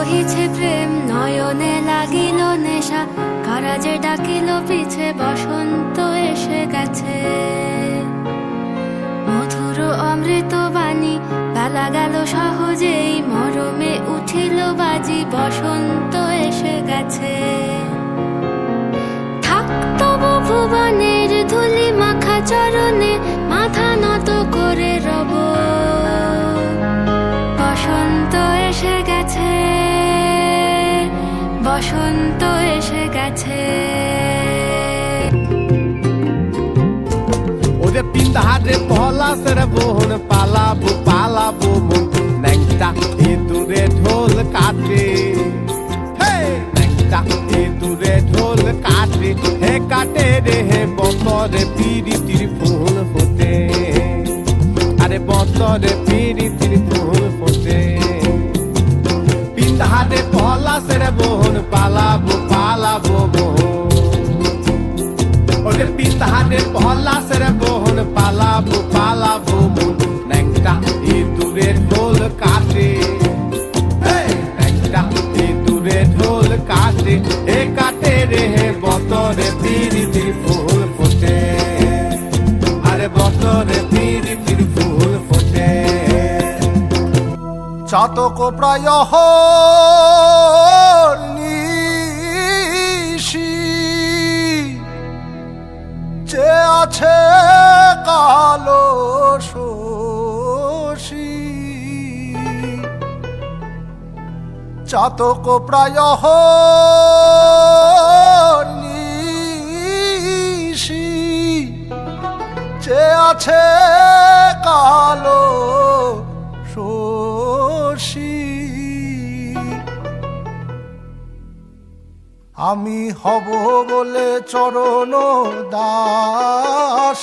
বহিছে প্রেম নয়নে লাগিল নেশা, কারা যে ডাকিল পিছে বসন্ত এসে গেছে। মধুর অমৃত বাণী বেলা গেল সহজেই, মরমে উঠিল বাজি বসন্ত এসে গেছে। তবু ভুবনের ধুলি মাখা চরণে মাথা নত করে রব, বসন্ত এসে গেছে, বসন্ত এসে গেছে। ওরে পিন্ধারে পলাশের বোন পালাবো পালাবো মন, ন্যাংটা ইঁদুরে ঢোল কাটে, ন্যাংটা ইঁদুরে ঢোল কাটে, হে কাটে রে হে বতরে পিরিতির ফুল ফোটে, আরে বতরে পিরিতির ফুল ফোটে। পিন্ধারে পলাশের বোন পালাবো পালাবো বোন, ওরে পিন্ধারে পলাশের বোন পালাবো পালাবো বোন, ন্যাংটা ইঁদুরে ঢোল কাটে, ন্যাংটা ইঁদুরে ঢোল কাটে, হে কাটে রে হে বতরে পিরিতির ফুল ফোটে, আরে বতরে পিরিতির ফুল ফোটে। চাতক প্রায় নিশি যে আছে কালো শশী, চাতক প্রায় নিশি যে আছে কালো শশী, আমি হব বলে চরণ দাস।